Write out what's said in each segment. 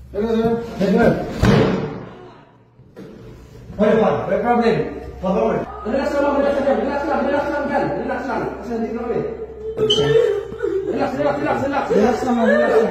Hello, sir. Hello. May problem. Relax lang, relax lang. Relax lang, relax lang dyan. Relax lang. Kasi nandito na kami. Relax, relax, relax, relax. Relax lang, relax lang.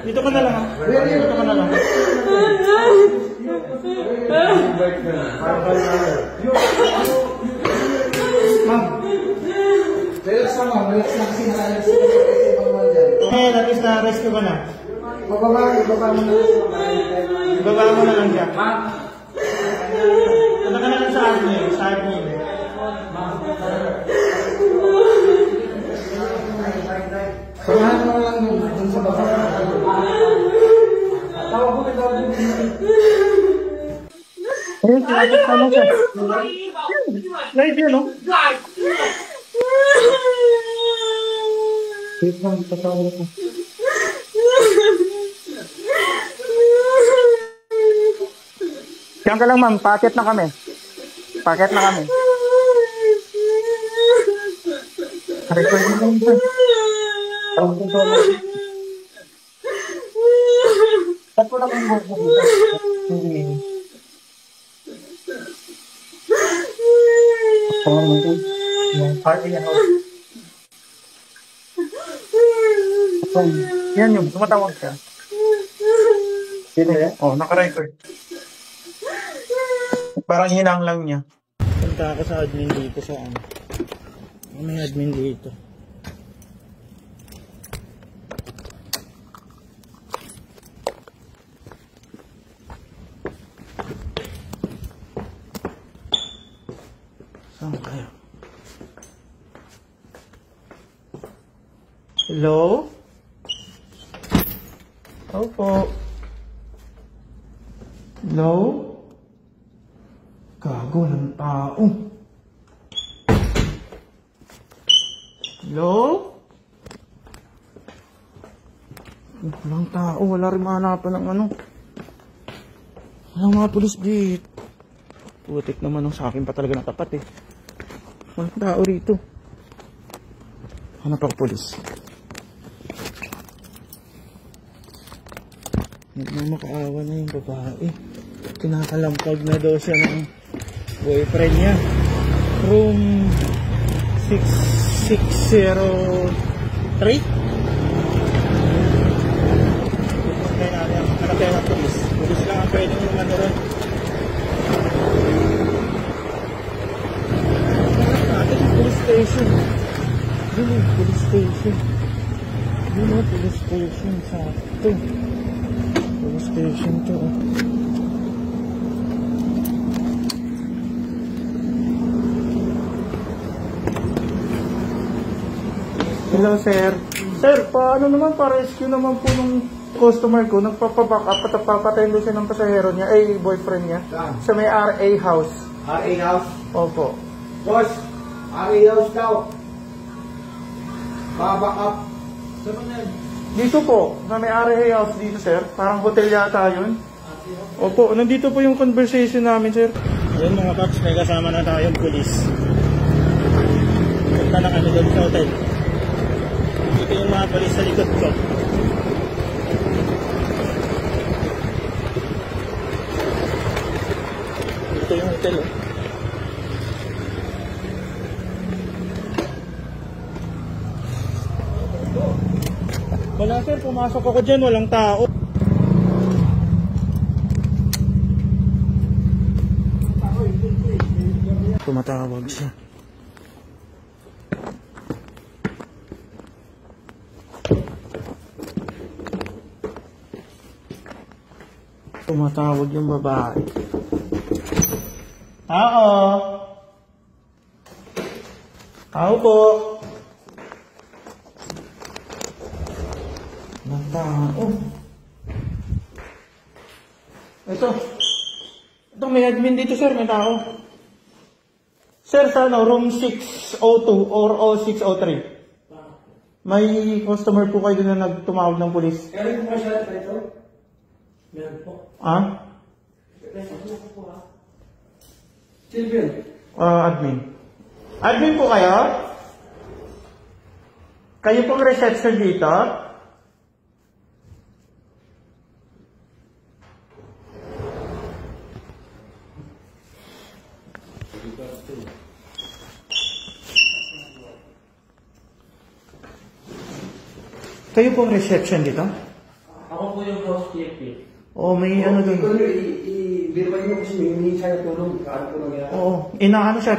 Dito ka na lang. Dito ka na lang. Ma'am. Relax lang, ma'am. Relax lang kasi naka-relax lang kasi pagmahal dyan. Ngayon, at least na-rescue ka na. Ibaba mo na. Ibaba mo na lang siya. Ano ka na lang sa admin? Sa admin. Samahan mo lang dun sa baba. Tawag mo. Ayun, sinabot ka mo siya. Live yun, no? Wait lang, tatawag ko. Diyan ka lang, ma'am. Packet na kami. Packet na kami. Record mo lang ba? Tawag ko lang. Ba't ko lang ang work mo dito? Hindi. Tawag mo ito. Yung party yan. Yan yung tumatawag siya. Sino yan? Oo, naka-record. Parang hinang lang niya. Punta ka sa admin dito sa ano. May admin dito. Saan kayo? Hello? Opo. Hello? Gago ng tao. Hello? Walang tao. Wala rin mahanapan ng ano. Walang mga pulis dito. Putik naman ang sa akin pa talaga natapat eh. Walang tao rito. Hanap ako pulis. Nagmamakaawa na yung babae. Kinakalampag na daw siya ng boyfriend niya. Room 6603. Hanap tayo ng pulis. Pulis lang ang pwede yung ano ron. Police station. Yun yung police station. Yun yung police station. Sakto. Police station to. Hello sir. Sir, paano naman pa-rescue naman po nung customer ko? Nagpapaback up at papatay siya ng pasahero niya, ay boyfriend niya. Sa may RA house. RA house? Opo. Boss, RA house daw. Baback up. Saan ba yan? Dito po, sa may RA house dito sir. Parang hotel yata yun. Opo, nandito po yung conversation namin sir. Ayun mga paps, may kasama na tayong pulis. Punta na kami doon sa hotel. Dito yung mga pulis sa likod ko. Dito yung hotel oh. Wala sir, pumasok ako dyan, walang tao. Tumatawag siya. Tumatawag yung babae. Tao! Tao po! Ng tao. Ito. Ito, may admin dito sir, may tao. Sir, sa ano, room 602 or 0603. May customer po kayo doon na nagtumawag ng pulis. Kaya rin po siya ito? Meron po. Ah? Silvio. Admin. Admin po kayo? Kayo pong reception dito? Kayo pong reception dito? Ako po yung housekeeping. Oo, may ano doon. I-verify mo kasi may hindi siya tulong. Tulong yan. Oo, inaano siya,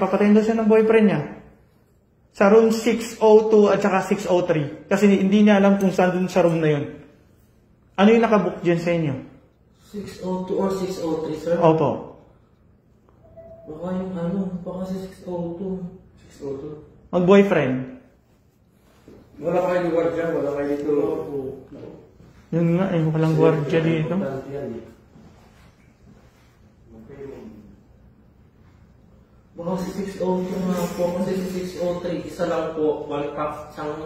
papatayin daw siya ng boyfriend niya. Sa room 602 at saka 603. Kasi hindi niya alam kung saan dun sa room na yun. Ano yung nakabook dyan sa inyo? 602 or 603, sir? Opo. Baka yung baka sa 602. 602. Mag-boyfriend. Wala kayo lugar dyan, wala kayo dito. Yun nga eh, walang gwardiya dito. Baka si 602 nga po, kasi si 603, isa lang po, one cup, isa lang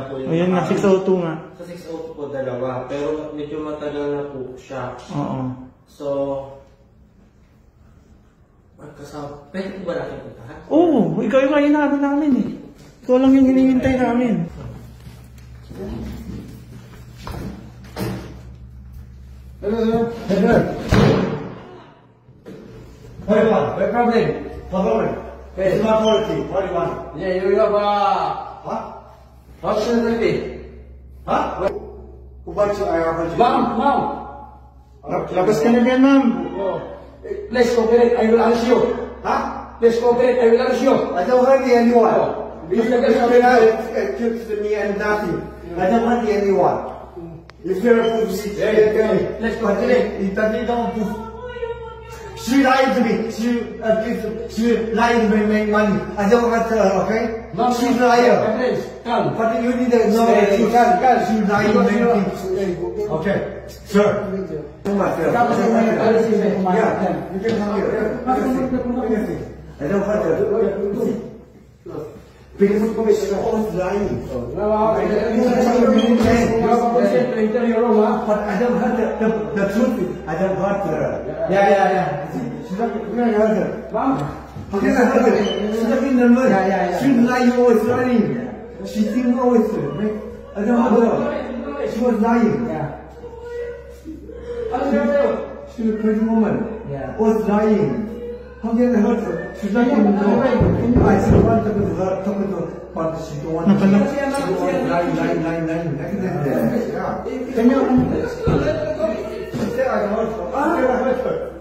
po yung Ayun nga, 602 nga. Sa 602 po, dalawa, pero medyo matagal na po siya. Oo. So, magkasama, pwede po ba natin puntahan? Oo, ikaw yung inaano namin eh. Ikaw lang yung hinihintay namin. Hello, sir. Hello. What do you want? What problem? Problem. It's not quality. What do you want? Yeah, you have what? Hospitality. Huh? Who bought you? I have you. Mom. Labas ka na dyan, ma'am. Let's cooperate. I will answer you. Huh? Let's cooperate. I will answer you. I don't hurt anyone. You can accuse me and nothing. I don't hurt anyone. If you're a fool, let's cooperate. She lied to me. She lied to me, make money. I don't want her, okay? Mom, she's a liar. Come. But you need to know that she can't. She lied to me. Okay. Sir. Yeah, you can come here. I don't want her. Because she's always lying. But I don't want the truth. I don't want her. Yeah. She's not going to hurt her. Mom? How can I hurt her? She's not in the mood. She's lying, always lying. She thinks always. I don't want her. She was lying. She's a crazy woman. Was lying. How can I hurt her? She's not in the mood. I still want to hurt her. But she don't want to. She don't want to lying. Can you? I hurt her.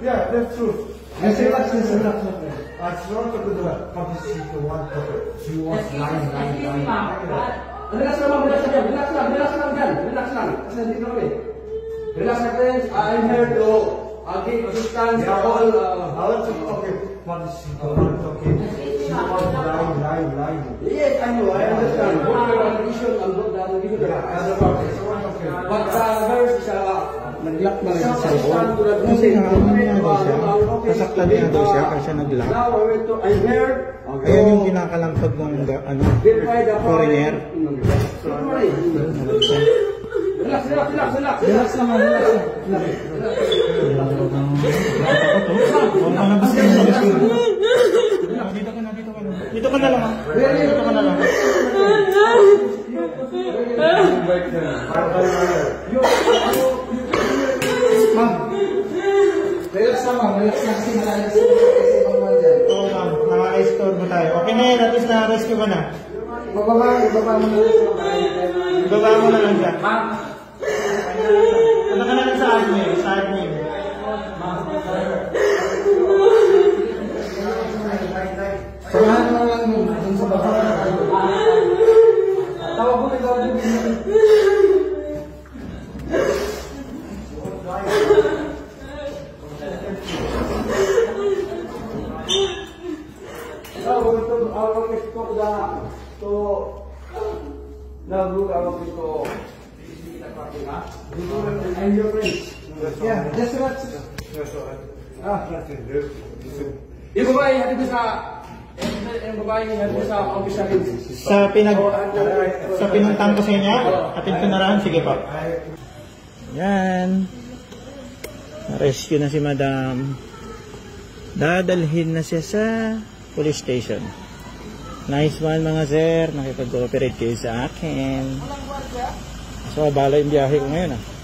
Yeah, that's true. I say that's true. I swear to God, but she don't want to. She was lying. Relax lang. I'm here to give assistance to all. Okay. But she don't want to. She was lying. Yes, I know. I understand. Both the condition and both the condition. But there is nag-lock na rin sa cellphone. Kasi kasaktan niya daw siya kasi nag-lock. Ayan yung kinakalampag ng foreigner. Relax naman. Dito ka na lang. Ma'am, relax lang kasi malalas kasi mga dyan. Oo ma'am, naka-restore mo tayo. Okay na yan, at least na-rescue ka na. Ibaba mo na. Ibaba mo na lang dyan. Ma'am, punta ka na lang sa admin. Samahan mo lang dun sa baba. Tawag mo ikaw dun. I'm your friend. Yeah, that's right. Yung babae, hatid ko sa office natin. Sa pinuntang ko sa inyo, atid ko na rin. Sige pa. Yan. Na-rescue na si madam. Dadalhin na siya sa police station. Nice one mga sir. Nakipag-cooperate kayo sa akin. So, abala yung biyahe ko ngayon ah.